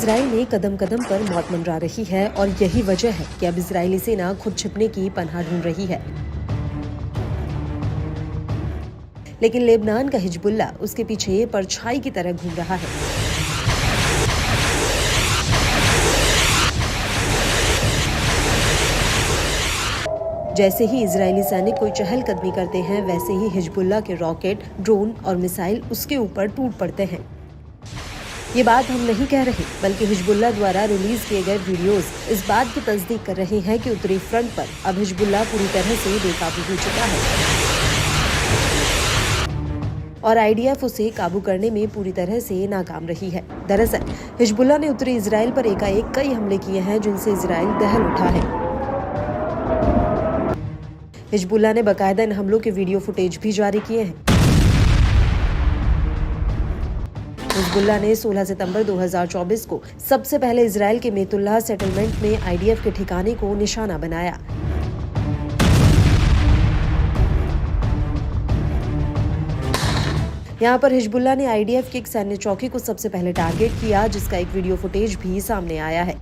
Israel में कदम कदम पर मौत मंडरा रही है और यही वजह है कि अब इजरायली सेना खुद छिपने की पनाह ढूंढ रही है। लेकिन लेबनान का हिजबुल्ला उसके पीछे परछाई की तरह घूम रहा है। जैसे ही इजरायली सैनिक कोई चहलकदमी करते हैं, वैसे ही हिजबुल्ला के रॉकेट, ड्रोन और मिसाइल उसके ऊपर टूट पड़ते हैं। ये बात हम नहीं कह रहे, बल्कि हिजबुल्ला द्वारा रिलीज किए गए वीडियोस इस बात की तस्दीक कर रहे हैं कि उत्तरी फ्रंट पर अब हिजबुल्ला पूरी तरह से बेकाबू हो चुका है और आईडीएफ उसे काबू करने में पूरी तरह से नाकाम रही है। दरअसल हिजबुल्ला ने उत्तरी इजराइल पर एकाएक कई हमले किए हैं, जिनसे इजराइल दहल उठा है। हिजबुल्ला ने बाकायदा इन हमलों के वीडियो फुटेज भी जारी किए हैं। हिजबुल्ला ने 16 सितंबर 2024 को सबसे पहले इजराइल के मेतुल्लाह सेटलमेंट में आईडीएफ के ठिकाने को निशाना बनाया। यहाँ पर हिजबुल्ला ने आईडीएफ की एक सैन्य चौकी को सबसे पहले टारगेट किया, जिसका एक वीडियो फुटेज भी सामने आया है।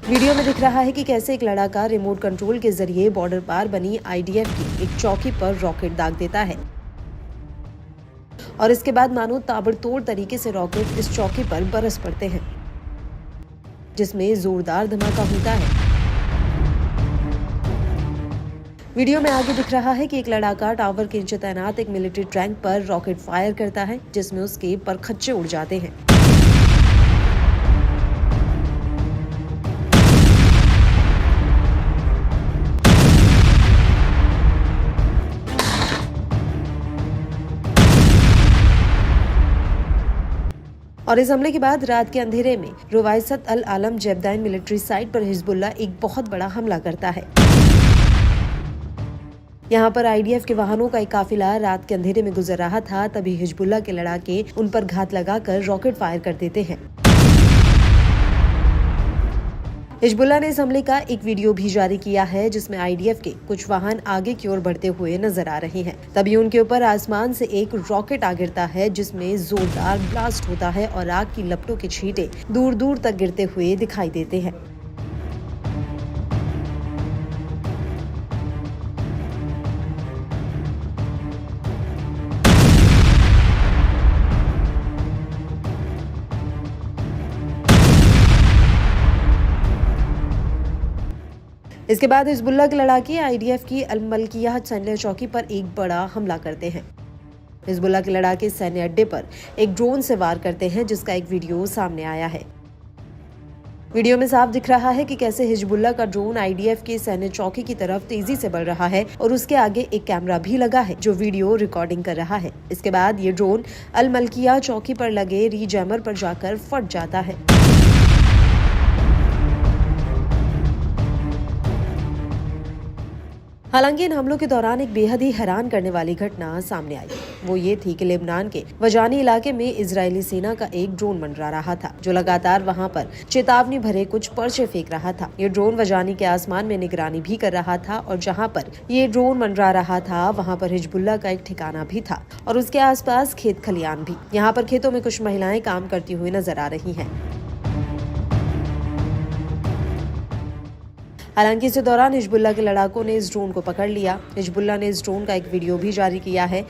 वीडियो में दिख रहा है कि कैसे एक लड़ाका रिमोट कंट्रोल के जरिए बॉर्डर पार बनी आईडीएफ की एक चौकी पर रॉकेट दाग देता है और इसके बाद मानो ताबड़तोड़ तरीके से रॉकेट इस चौकी पर बरस पड़ते हैं, जिसमें जोरदार धमाका होता है। वीडियो में आगे दिख रहा है कि एक लड़ाका टावर के नीचे तैनात एक मिलिट्री टैंक पर रॉकेट फायर करता है, जिसमें उसके परखच्चे उड़ जाते हैं। और इस हमले के बाद रात के अंधेरे में रुवायसत अल आलम जेबदाइन मिलिट्री साइट पर हिजबुल्ला एक बहुत बड़ा हमला करता है। यहाँ पर आईडीएफ के वाहनों का एक काफिला रात के अंधेरे में गुजर रहा था, तभी हिजबुल्ला के लड़ाके उन पर घात लगाकर रॉकेट फायर कर देते हैं। हिजबुल्ला ने इस हमले का एक वीडियो भी जारी किया है, जिसमें आईडीएफ के कुछ वाहन आगे की ओर बढ़ते हुए नजर आ रहे हैं। तभी उनके ऊपर आसमान से एक रॉकेट आ गिरता है, जिसमें जोरदार ब्लास्ट होता है और आग की लपटों के छींटे दूर दूर तक गिरते हुए दिखाई देते हैं। इसके बाद हिजबुल्ला के लड़ाके आईडीएफ की अल मलकिया सैन्य चौकी पर एक बड़ा हमला करते हैं। हिजबुल्ला के लड़ाके सैन्य अड्डे पर एक ड्रोन से वार करते हैं, जिसका एक वीडियो सामने आया है। वीडियो में साफ दिख रहा है कि कैसे हिजबुल्ला का ड्रोन आईडीएफ की सैन्य चौकी की तरफ तेजी से बढ़ रहा है और उसके आगे एक कैमरा भी लगा है, जो वीडियो रिकॉर्डिंग कर रहा है। इसके बाद ये ड्रोन अल मलकिया चौकी पर लगे रीजैमर पर जाकर फट जाता है। हालांकि इन हमलों के दौरान एक बेहद ही हैरान करने वाली घटना सामने आई। वो ये थी कि लेबनान के वजानी इलाके में इजरायली सेना का एक ड्रोन मंडरा रहा था, जो लगातार वहां पर चेतावनी भरे कुछ पर्चे फेंक रहा था। ये ड्रोन वजानी के आसमान में निगरानी भी कर रहा था और जहां पर ये ड्रोन मंडरा रहा था, वहां पर हिजबुल्ला का एक ठिकाना भी था और उसके आसपास खेत खलियान भी। यहाँ पर खेतों में कुछ महिलाएं काम करती हुई नजर आ रही हैं। हालांकि इस दौरान हिजबुल्ला के लड़ाकों ने इस ड्रोन को पकड़ लिया। हिजबुल्ला ने इस ड्रोन का एक वीडियो भी जारी किया है,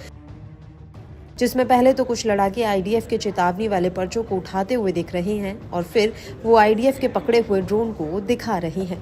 जिसमें पहले तो कुछ लड़ाके आईडीएफ के चेतावनी वाले पर्चों को उठाते हुए दिख रहे हैं और फिर वो आईडीएफ के पकड़े हुए ड्रोन को दिखा रहे हैं।